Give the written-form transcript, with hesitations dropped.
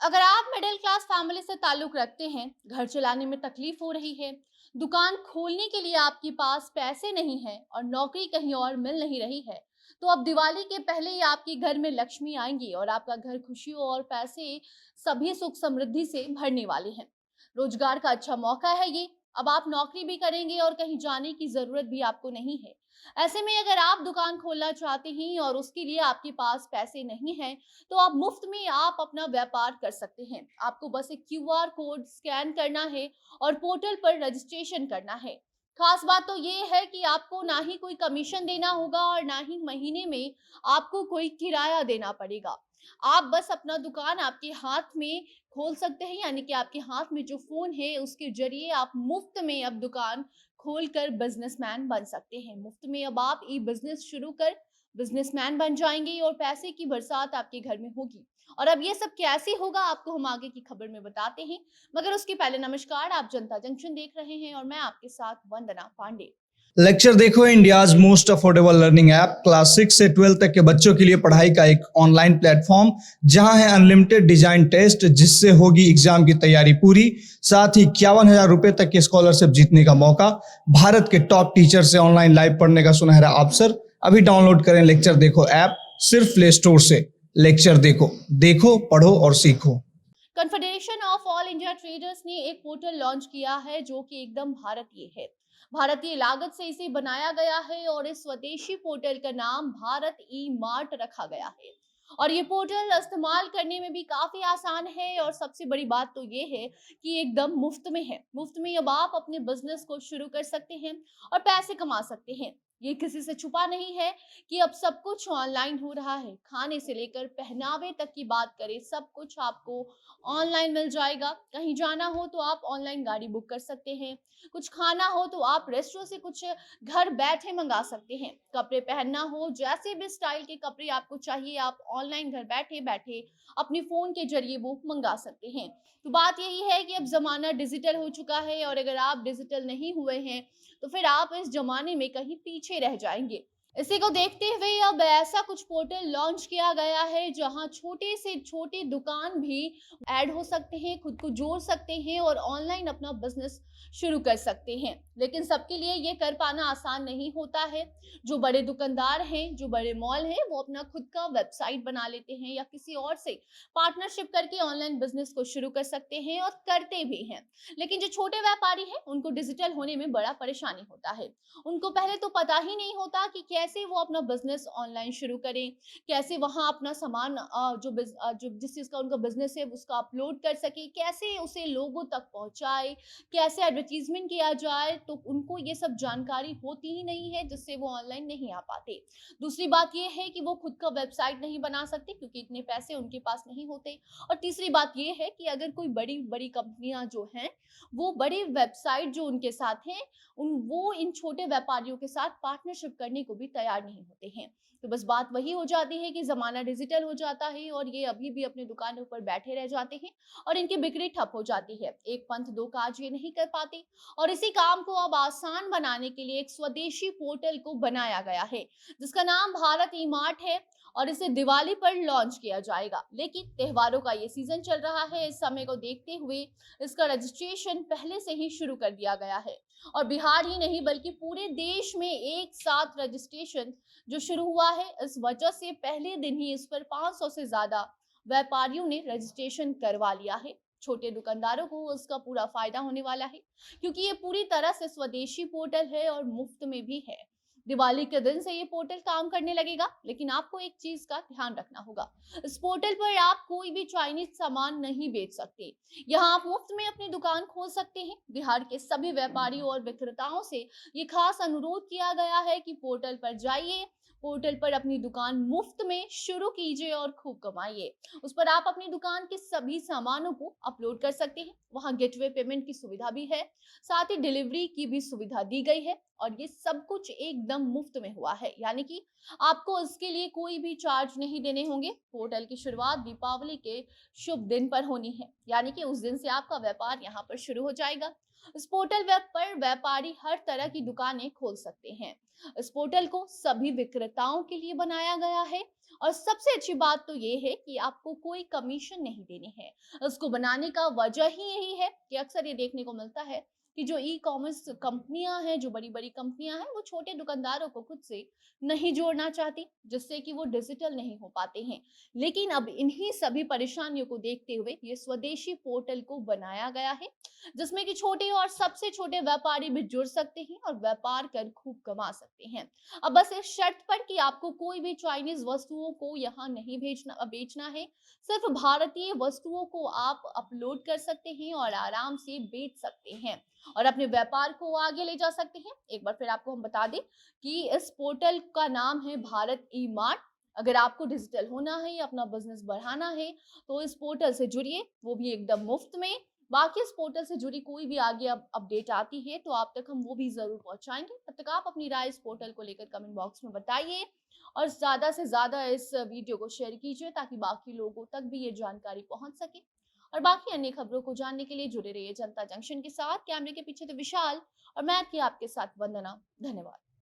अगर आप middle class family से ताल्लुक रखते हैं, घर चलाने में तकलीफ हो रही है, दुकान खोलने के लिए आपके पास पैसे नहीं है और नौकरी कहीं और मिल नहीं रही है, तो अब दिवाली के पहले ही आपके घर में लक्ष्मी आएंगी और आपका घर खुशियों और पैसे सभी सुख समृद्धि से भरने वाले हैं। रोजगार का अच्छा मौका है ये। अब आप नौकरी भी करेंगे और कहीं जाने की जरूरत भी आपको नहीं है। ऐसे में अगर आप दुकान खोलना चाहते हैं और उसके लिए आपके पास पैसे नहीं हैं, तो आप मुफ्त में आप अपना व्यापार कर सकते हैं। आपको बस एक क्यूआर कोड स्कैन करना है और पोर्टल पर रजिस्ट्रेशन करना है। खास बात तो ये है कि आपको ना ही कोई कमीशन देना होगा और ना ही महीने में आपको कोई किराया देना पड़ेगा। आप बस अपना दुकान आपके हाथ में खोल सकते हैं, यानी कि आपके हाथ में जो फोन है उसके जरिए आप मुफ्त में अब दुकान खोलकर बिजनेसमैन बन सकते हैं। मुफ्त में अब आप ई बिजनेस शुरू कर बिजनेसमैन बन जाएंगे और पैसे की बरसात आपके घर में होगी। और अब ये सब कैसे होगा आपको हम आगे की खबर में बताते हैं, मगर उसके पहले नमस्कार, आप जनता जंक्शन देख रहे हैं और मैं आपके साथ वंदना पांडे। लेक्चर देखो India's most affordable learning app. Class 6 से 12 तक के बच्चों के लिए पढ़ाई का एक ऑनलाइन प्लेटफॉर्म जहां है अनलिमिटेड डिजाइन टेस्ट जिससे होगी एग्जाम की तैयारी पूरी। साथ ही 51,000 रुपए तक के स्कॉलरशिप जीतने का मौका, भारत के टॉप टीचर से ऑनलाइन लाइव पढ़ने का सुनहरा अवसर। अभी डाउनलोड करें लेक्चर देखो ऐप सिर्फ प्ले स्टोर से। लेक्चर देखो, देखो, पढ़ो और सीखो। Confederation of all India traders ने एक पोर्टल लॉन्च किया है जो कि एकदम भारतीय है। भारतीय लागत से इसे बनाया गया है और इस स्वदेशी पोर्टल का नाम भारत ई मार्ट रखा गया है। और ये पोर्टल इस्तेमाल करने में भी काफी आसान है और सबसे बड़ी बात तो ये है कि एकदम मुफ्त में है। मुफ्त में अब आप अपने बिजनेस को शुरू कर सकते हैं और पैसे कमा सकते हैं। ये किसी से छुपा नहीं है कि अब सब कुछ ऑनलाइन हो रहा है। खाने से लेकर पहनावे तक की बात करें, सब कुछ आपको ऑनलाइन मिल जाएगा। कहीं जाना हो तो आप ऑनलाइन गाड़ी बुक कर सकते हैं, कुछ खाना हो तो आप रेस्टोरेंट से कुछ घर बैठे मंगा सकते हैं, कपड़े पहनना हो, जैसे भी स्टाइल के कपड़े आपको चाहिए आप ऑनलाइन घर बैठे बैठे अपने फोन के जरिए वो मंगा सकते हैं। तो बात यही है कि अब जमाना डिजिटल हो चुका है और अगर आप डिजिटल नहीं हुए हैं तो फिर आप इस जमाने में कहीं पीछे रह जाएंगे। इसी को देखते हुए अब ऐसा कुछ पोर्टल लॉन्च किया गया है जहां छोटे से छोटे दुकान भी ऐड हो सकते हैं, खुद को जोड़ सकते हैं और ऑनलाइन अपना बिजनेस शुरू कर सकते हैं। लेकिन सबके लिए ये कर पाना आसान नहीं होता है। जो बड़े दुकानदार हैं, जो बड़े मॉल हैं, वो अपना खुद का वेबसाइट बना लेते हैं या किसी और से पार्टनरशिप करके ऑनलाइन बिजनेस को शुरू कर सकते हैं और करते भी हैं। लेकिन जो छोटे व्यापारी हैं उनको डिजिटल होने में बड़ा परेशानी होता है। उनको पहले तो पता ही नहीं होता कि कैसे वो अपना बिजनेस ऑनलाइन शुरू करें, कैसे वहां अपना सामान जो जिस चीज का उनका बिजनेस है उसका अपलोड कर सके, कैसे उसे लोगों तक पहुंचाए, कैसे एडवर्टीजमेंट किया जाए। तो उनको ये सब जानकारी होती ही नहीं है, जिससे वो ऑनलाइन नहीं आ पाते। दूसरी बात ये है कि वो खुद का वेबसाइट नहीं बना सकते क्योंकि इतने पैसे उनके पास नहीं होते। और तीसरी बात ये है कि अगर कोई बड़ी बड़ी कंपनियां जो हैं वो बड़ी वेबसाइट जो उनके साथ हैं वो इन छोटे व्यापारियों के साथ पार्टनरशिप करने को भी तैयार नहीं होते हैं। तो बस बात वही हो जाती है कि जमाना डिजिटल हो जाता है और ये अभी भी अपनी दुकानों पर बैठे रह जाते हैं और इनकी बिक्री ठप हो जाती है। एक पंथ दो काज ये नहीं कर पाते। और इसी काम को अब आसान बनाने के लिए एक स्वदेशी पोर्टल को बनाया गया है जिसका नाम भारत ई मार्ट है और इसे दिवाली पर लॉन्च किया जाएगा। लेकिन त्योहारों का ये सीजन चल रहा है, इस समय को देखते हुए इसका रजिस्ट्रेशन पहले से ही शुरू कर दिया गया है। और बिहार ही नहीं बल्कि पूरे देश में एक साथ रजिस्ट्रेशन जो शुरू हुआ है, इस वजह से पहले दिन ही इस पर 500 से ज्यादा व्यापारियों ने रजिस्ट्रेशन करवा लिया है। छोटे दुकानदारों को उसका पूरा फायदा होने वाला है क्योंकि ये पूरी तरह से स्वदेशी पोर्टल है और मुफ्त में भी है। दिवाली के दिन से ये पोर्टल काम करने लगेगा, लेकिन आपको एक चीज का ध्यान रखना होगा। इस पोर्टल पर आप कोई भी चाइनीज सामान नहीं बेच सकते। यहाँ आप मुफ्त में अपनी दुकान खोल सकते हैं। बिहार के सभी व्यापारियों और विक्रेताओं से ये खास अनुरोध किया गया है कि पोर्टल पर जाइए, पोर्टल पर अपनी दुकान मुफ्त में शुरू कीजिए और खूब कमाइए। उस पर आप अपनी दुकान के सभी सामानों को अपलोड कर सकते हैं। वहां गेटवे पेमेंट की सुविधा भी है, साथ ही डिलीवरी की भी सुविधा दी गई है और ये सब कुछ एकदम मुफ्त में हुआ है, यानी कि आपको इसके लिए कोई भी चार्ज नहीं देने होंगे। पोर्टल की शुरुआत दीपावली के शुभ दिन पर होनी है, यानी कि उस दिन से आपका व्यापार यहाँ पर शुरू हो जाएगा। इस पोर्टल वेब पर व्यापारी हर तरह की दुकानें खोल सकते हैं। इस पोर्टल को सभी विक्रेताओं के लिए बनाया गया है और सबसे अच्छी बात तो ये है कि आपको कोई कमीशन नहीं देनी है। इसको बनाने का वजह ही यही है कि अक्सर ये देखने को मिलता है कि जो ई कॉमर्स कंपनियां हैं, जो बड़ी बड़ी कंपनियां हैं, वो छोटे दुकानदारों को खुद से नहीं जोड़ना चाहती, जिससे कि वो डिजिटल नहीं हो पाते हैं। लेकिन अब इन्हीं सभी परेशानियों को देखते हुए ये स्वदेशी पोर्टल को बनाया गया है, जिसमें कि छोटे और सबसे छोटे व्यापारी भी जुड़ सकते हैं और व्यापार कर खूब कमा सकते हैं। अब बस इस शर्त पर कि आपको कोई भी चाइनीज वस्तुओं को यहाँ नहीं बेचना है। सिर्फ भारतीय वस्तुओं को आप अपलोड कर सकते हैं और आराम से बेच सकते हैं और अपने व्यापार को आगे ले जा सकते हैं। एक बार फिर आपको हम बता दें कि इस पोर्टल का नाम है भारत ई मार्ट। अगर आपको डिजिटल होना है या अपना बिजनेस बढ़ाना है तो इस पोर्टल से जुड़िए, वो भी एकदम मुफ्त में। बाकी इस पोर्टल से जुड़ी कोई भी आगे अपडेट आती है तो आप तक हम वो भी जरूर पहुंचाएंगे। तब तक आप अपनी राय इस पोर्टल को लेकर कमेंट बॉक्स में बताइए और ज्यादा से ज्यादा इस वीडियो को शेयर कीजिए ताकि बाकी लोगों तक भी ये जानकारी पहुंच सके। और बाकी अन्य खबरों को जानने के लिए जुड़े रहिए जनता जंक्शन के साथ। कैमरे के पीछे तो विशाल और मैं थी आपके साथ वंदना। धन्यवाद।